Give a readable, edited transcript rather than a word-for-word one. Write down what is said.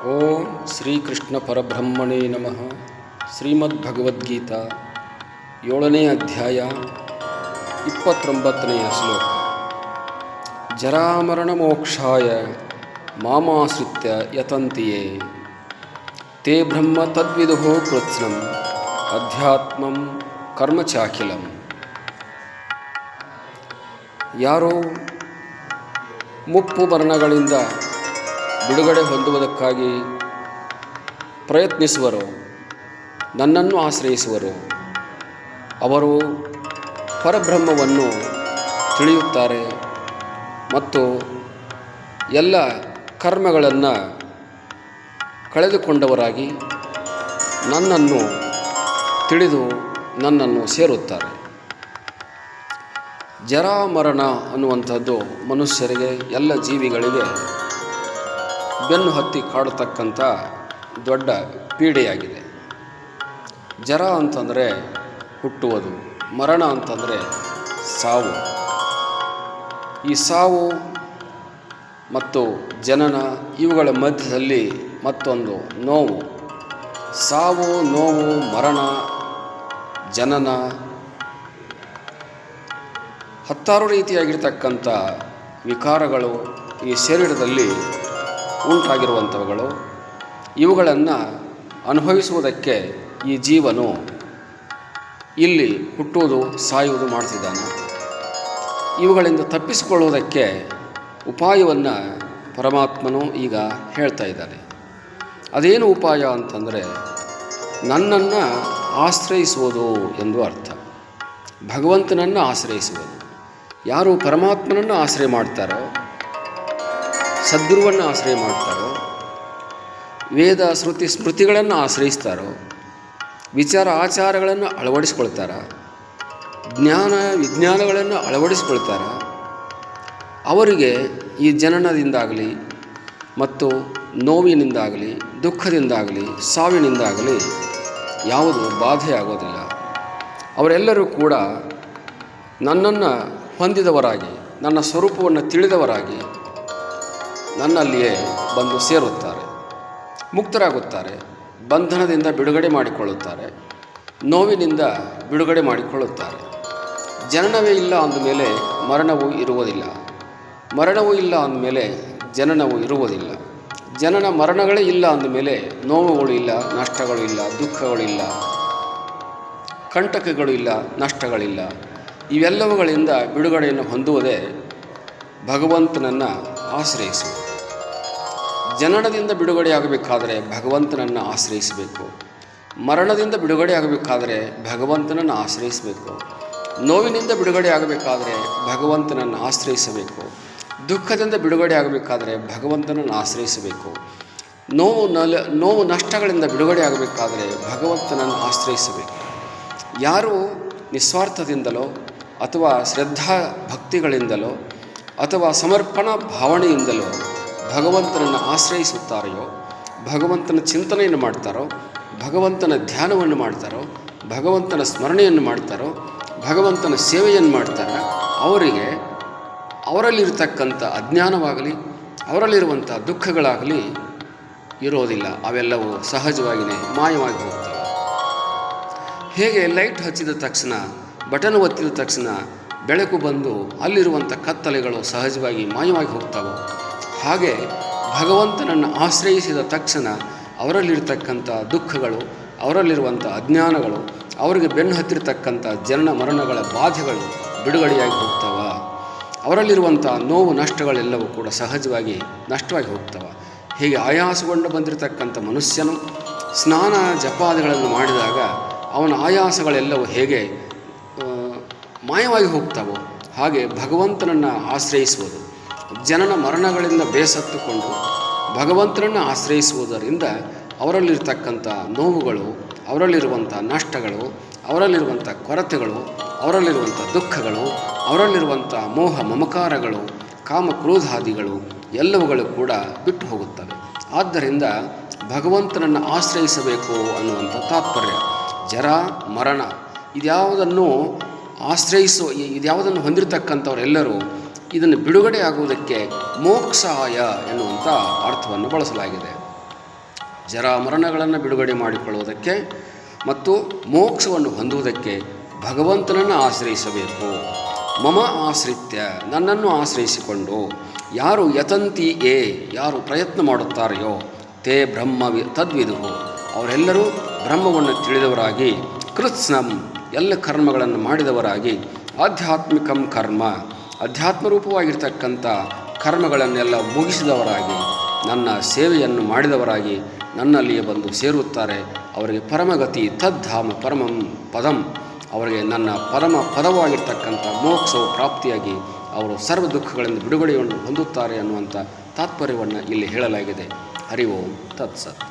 ಓಂ ಶ್ರೀಕೃಷ್ಣ ಪರಬ್ರಹ್ಮಣೇ ನಮಃ. ಶ್ರೀಮದ್ಭಗವದ್ಗೀತಾ 7ನೇ ಅಧ್ಯಾಯ 29ನೇ ಶ್ಲೋಕ. ಜರಾಮರಣಮೋಕ್ಷಾಯ ಮಾಮಾಶ್ರಿತ್ಯ ಯತಂತಿಯೇ ತೇ ಬ್ರಹ್ಮ ತದ್ವಿದುಃ ಕೃತ್ಸ್ನಂ ಅಧ್ಯಾತ್ಮಂ ಕರ್ಮ ಚಾಖಿಲಂ. ಯಾರೋ ಮುಪ್ಪು ಮರಣಗಳಿಂದ ಬಿಡುಗಡೆ ಹೊಂದುವುದಕ್ಕಾಗಿ ಪ್ರಯತ್ನಿಸುವರೋ, ನನ್ನನ್ನು ಆಶ್ರಯಿಸುವರೋ, ಅವರು ಪರಬ್ರಹ್ಮವನ್ನು ತಿಳಿಯುತ್ತಾರೆ ಮತ್ತು ಎಲ್ಲ ಕರ್ಮಗಳನ್ನು ಕಳೆದುಕೊಂಡವರಾಗಿ ನನ್ನನ್ನು ತಿಳಿದು ನನ್ನನ್ನು ಸೇರುತ್ತಾರೆ. ಜರಾಮರಣ ಅನ್ನುವಂಥದ್ದು ಮನುಷ್ಯರಿಗೆ, ಎಲ್ಲ ಜೀವಿಗಳಿಗೆ ಬೆನ್ನು ಹತ್ತಿ ಕಾಡತಕ್ಕಂಥ ದೊಡ್ಡ ಪೀಡೆಯಾಗಿದೆ. ಜರ ಅಂತಂದರೆ ಹುಟ್ಟುವುದು, ಮರಣ ಅಂತಂದರೆ ಸಾವು. ಈ ಸಾವು ಮತ್ತು ಜನನ ಇವುಗಳ ಮಧ್ಯದಲ್ಲಿ ಮತ್ತೊಂದು ನೋವು. ಸಾವು, ನೋವು, ಮರಣ, ಜನನ, ಹತ್ತಾರು ರೀತಿಯಾಗಿರ್ತಕ್ಕಂಥ ವಿಕಾರಗಳು ಈ ಶರೀರದಲ್ಲಿ ಉಂಟಾಗಿರುವಂಥವುಗಳು. ಇವುಗಳನ್ನು ಅನುಭವಿಸುವುದಕ್ಕೆ ಈ ಜೀವನು ಇಲ್ಲಿ ಹುಟ್ಟುವುದು, ಸಾಯುವುದು ಮಾಡ್ತಿದ್ದಾನೆ. ಇವುಗಳಿಂದ ತಪ್ಪಿಸಿಕೊಳ್ಳುವುದಕ್ಕೆ ಉಪಾಯವನ್ನು ಪರಮಾತ್ಮನು ಈಗ ಹೇಳ್ತಾ ಇದ್ದಾನೆ. ಅದೇನು ಉಪಾಯ ಅಂತಂದರೆ ನನ್ನನ್ನು ಆಶ್ರಯಿಸುವುದು ಎಂದು ಅರ್ಥ. ಭಗವಂತನನ್ನು ಆಶ್ರಯಿಸುವುದು. ಯಾರು ಪರಮಾತ್ಮನನ್ನು ಆಶ್ರಯ ಮಾಡ್ತಾರೋ, ಸದ್ಗುರುವನ್ನು ಆಶ್ರಯ ಮಾಡ್ತಾರೋ, ವೇದ ಶ್ರುತಿ ಸ್ಮೃತಿಗಳನ್ನು ಆಶ್ರಯಿಸ್ತಾರೋ, ವಿಚಾರ ಆಚಾರಗಳನ್ನು ಅಳವಡಿಸ್ಕೊಳ್ತಾರ, ಜ್ಞಾನ ವಿಜ್ಞಾನಗಳನ್ನು ಅಳವಡಿಸ್ಕೊಳ್ತಾರ, ಅವರಿಗೆ ಈ ಜನನದಿಂದಾಗಲಿ ಮತ್ತು ನೋವಿನಿಂದಾಗಲಿ ದುಃಖದಿಂದಾಗಲಿ ಸಾವಿನಿಂದಾಗಲಿ ಯಾವುದು ಬಾಧೆ ಆಗೋದಿಲ್ಲ. ಅವರೆಲ್ಲರೂ ಕೂಡ ನನ್ನನ್ನು ಹೊಂದಿದವರಾಗಿ, ನನ್ನ ಸ್ವರೂಪವನ್ನು ತಿಳಿದವರಾಗಿ ನನ್ನಲ್ಲಿಯೇ ಬಂದು ಸೇರುತ್ತಾರೆ, ಮುಕ್ತರಾಗುತ್ತಾರೆ, ಬಂಧನದಿಂದ ಬಿಡುಗಡೆ ಮಾಡಿಕೊಳ್ಳುತ್ತಾರೆ, ನೋವಿನಿಂದ ಬಿಡುಗಡೆ ಮಾಡಿಕೊಳ್ಳುತ್ತಾರೆ. ಜನನವೇ ಇಲ್ಲ ಅಂದಮೇಲೆ ಮರಣವೂ ಇರುವುದಿಲ್ಲ, ಮರಣವೂ ಇಲ್ಲ ಅಂದಮೇಲೆ ಜನನವೂ ಇರುವುದಿಲ್ಲ, ಜನನ ಮರಣಗಳೇ ಇಲ್ಲ ಅಂದಮೇಲೆ ನೋವುಗಳು ಇಲ್ಲ, ನಷ್ಟಗಳು ಇಲ್ಲ, ದುಃಖಗಳಿಲ್ಲ, ಕಂಟಕಗಳು ಇಲ್ಲ, ನಷ್ಟಗಳಿಲ್ಲ. ಇವೆಲ್ಲವುಗಳಿಂದ ಬಿಡುಗಡೆಯನ್ನು ಹೊಂದುವುದೇ ಭಗವಂತನನ್ನು ಆಶ್ರಯಿಸುವುದು. ಜನನದಿಂದ ಬಿಡುಗಡೆಯಾಗಬೇಕಾದರೆ ಭಗವಂತನನ್ನು ಆಶ್ರಯಿಸಬೇಕು. ಮರಣದಿಂದ ಬಿಡುಗಡೆಯಾಗಬೇಕಾದರೆ ಭಗವಂತನನ್ನು ಆಶ್ರಯಿಸಬೇಕು. ನೋವಿನಿಂದ ಬಿಡುಗಡೆಯಾಗಬೇಕಾದರೆ ಭಗವಂತನನ್ನು ಆಶ್ರಯಿಸಬೇಕು. ದುಃಖದಿಂದ ಬಿಡುಗಡೆಯಾಗಬೇಕಾದರೆ ಭಗವಂತನನ್ನು ಆಶ್ರಯಿಸಬೇಕು. ನೋವು ನಷ್ಟಗಳಿಂದ ಬಿಡುಗಡೆಯಾಗಬೇಕಾದರೆ ಭಗವಂತನನ್ನು ಆಶ್ರಯಿಸಬೇಕು. ಯಾರು ನಿಸ್ವಾರ್ಥದಿಂದಲೋ ಅಥವಾ ಶ್ರದ್ಧಾ ಭಕ್ತಿಗಳಿಂದಲೋ ಅಥವಾ ಸಮರ್ಪಣಾ ಭಾವನೆಯಿಂದಲೋ ಭಗವಂತನನ್ನು ಆಶ್ರಯಿಸುತ್ತಾರೆಯೋ, ಭಗವಂತನ ಚಿಂತನೆಯನ್ನು ಮಾಡ್ತಾರೋ, ಭಗವಂತನ ಧ್ಯಾನವನ್ನು ಮಾಡ್ತಾರೋ, ಭಗವಂತನ ಸ್ಮರಣೆಯನ್ನು ಮಾಡ್ತಾರೋ, ಭಗವಂತನ ಸೇವೆಯನ್ನು ಮಾಡ್ತಾರೋ, ಅವರಿಗೆ ಅವರಲ್ಲಿರತಕ್ಕಂಥ ಅಜ್ಞಾನವಾಗಲಿ ಅವರಲ್ಲಿರುವಂಥ ದುಃಖಗಳಾಗಲಿ ಇರೋದಿಲ್ಲ. ಅವೆಲ್ಲವೂ ಸಹಜವಾಗಿಯೇ ಮಾಯವಾಗಿ ಹೋಗ್ತವೆ. ಹೇಗೆ ಲೈಟ್ ಹಚ್ಚಿದ ತಕ್ಷಣ, ಬಟನ್ ಒತ್ತಿದ ತಕ್ಷಣ ಬೆಳಕು ಬಂದು ಅಲ್ಲಿರುವಂಥ ಕತ್ತಲೆಗಳು ಸಹಜವಾಗಿ ಮಾಯವಾಗಿ ಹೋಗ್ತಾವೋ, ಹಾಗೆ ಭಗವಂತನನ್ನು ಆಶ್ರಯಿಸಿದ ತಕ್ಷಣ ಅವರಲ್ಲಿರ್ತಕ್ಕಂಥ ದುಃಖಗಳು, ಅವರಲ್ಲಿರುವಂಥ ಅಜ್ಞಾನಗಳು, ಅವರಿಗೆ ಬೆನ್ನು ಹತ್ತಿರತಕ್ಕಂಥ ಜನನ ಮರಣಗಳ ಬಾಧೆಗಳು ಬಿಡುಗಡೆಯಾಗಿ ಹೋಗ್ತಾವ. ಅವರಲ್ಲಿರುವಂಥ ನೋವು ನಷ್ಟಗಳೆಲ್ಲವೂ ಕೂಡ ಸಹಜವಾಗಿ ನಷ್ಟವಾಗಿ ಹೋಗ್ತವ. ಹೀಗೆ ಆಯಾಸಗೊಂಡು ಬಂದಿರತಕ್ಕಂಥ ಮನುಷ್ಯನು ಸ್ನಾನ ಜಪಾದಿಗಳನ್ನು ಮಾಡಿದಾಗ ಅವನ ಆಯಾಸಗಳೆಲ್ಲವೂ ಹೇಗೆ ಮಾಯವಾಗಿ ಹೋಗ್ತಾವೋ, ಹಾಗೆ ಭಗವಂತನನ್ನು ಆಶ್ರಯಿಸುವುದು, ಜನನ ಮರಣಗಳಿಂದ ಬೇಸತ್ತುಕೊಂಡು ಭಗವಂತನನ್ನು ಆಶ್ರಯಿಸುವುದರಿಂದ ಅವರಲ್ಲಿರ್ತಕ್ಕಂಥ ನೋವುಗಳು, ಅವರಲ್ಲಿರುವಂಥ ನಷ್ಟಗಳು, ಅವರಲ್ಲಿರುವಂಥ ಕೊರತೆಗಳು, ಅವರಲ್ಲಿರುವಂಥ ದುಃಖಗಳು, ಅವರಲ್ಲಿರುವಂಥ ಮೋಹ ಮಮಕಾರಗಳು, ಕಾಮಕ್ರೋಧಾದಿಗಳು ಎಲ್ಲವುಗಳು ಕೂಡ ಬಿಟ್ಟು ಹೋಗುತ್ತವೆ. ಆದ್ದರಿಂದ ಭಗವಂತನನ್ನು ಆಶ್ರಯಿಸಬೇಕು ಅನ್ನುವಂಥ ತಾತ್ಪರ್ಯ. ಜರ ಮರಣ ಇದ್ಯಾವುದನ್ನು ಇದ್ಯಾವುದನ್ನು ಹೊಂದಿರತಕ್ಕಂಥವರೆಲ್ಲರೂ ಇದನ್ನು ಬಿಡುಗಡೆ ಆಗುವುದಕ್ಕೆ ಮೋಕ್ಷಾಯ ಎನ್ನುವಂಥ ಅರ್ಥವನ್ನು ಬಳಸಲಾಗಿದೆ. ಜರಾಮರಣಗಳನ್ನು ಬಿಡುಗಡೆ ಮಾಡಿಕೊಳ್ಳುವುದಕ್ಕೆ ಮತ್ತು ಮೋಕ್ಷವನ್ನು ಹೊಂದುವುದಕ್ಕೆ ಭಗವಂತನನ್ನು ಆಶ್ರಯಿಸಬೇಕು. ಮಮ ಆಶ್ರಿತ್ಯ, ನನ್ನನ್ನು ಆಶ್ರಯಿಸಿಕೊಂಡು ಯಾರು ಯತಂತಿ ಯಾರು ಪ್ರಯತ್ನ ಮಾಡುತ್ತಾರೆಯೋ ತೇ ಬ್ರಹ್ಮ ತದ್ವಿದುಹು, ಅವರೆಲ್ಲರೂ ಬ್ರಹ್ಮವನ್ನು ತಿಳಿದವರಾಗಿ, ಕೃತ್ಸ್ನಂ ಎಲ್ಲ ಕರ್ಮಗಳನ್ನು ಮಾಡಿದವರಾಗಿ, ಆಧ್ಯಾತ್ಮಿಕಂ ಕರ್ಮ ಅಧ್ಯಾತ್ಮರೂಪವಾಗಿರ್ತಕ್ಕಂಥ ಕರ್ಮಗಳನ್ನೆಲ್ಲ ಮುಗಿಸಿದವರಾಗಿ, ನನ್ನ ಸೇವೆಯನ್ನು ಮಾಡಿದವರಾಗಿ ನನ್ನಲ್ಲಿಯೇ ಬಂದು ಸೇರುತ್ತಾರೆ. ಅವರಿಗೆ ಪರಮಗತಿ ತದ್ಧಾಮ ಪರಮಂ ಪದಂ, ಅವರಿಗೆ ನನ್ನ ಪರಮ ಪದವಾಗಿರ್ತಕ್ಕಂಥ ಮೋಕ್ಷವು ಪ್ರಾಪ್ತಿಯಾಗಿ ಅವರು ಸರ್ವ ದುಃಖಗಳಿಂದ ಬಿಡುಗಡೆಯನ್ನು ಹೊಂದುತ್ತಾರೆ ಅನ್ನುವಂಥ ತಾತ್ಪರ್ಯವನ್ನು ಇಲ್ಲಿ ಹೇಳಲಾಗಿದೆ. ಹರಿ ಓಂ ತತ್ಸತ್.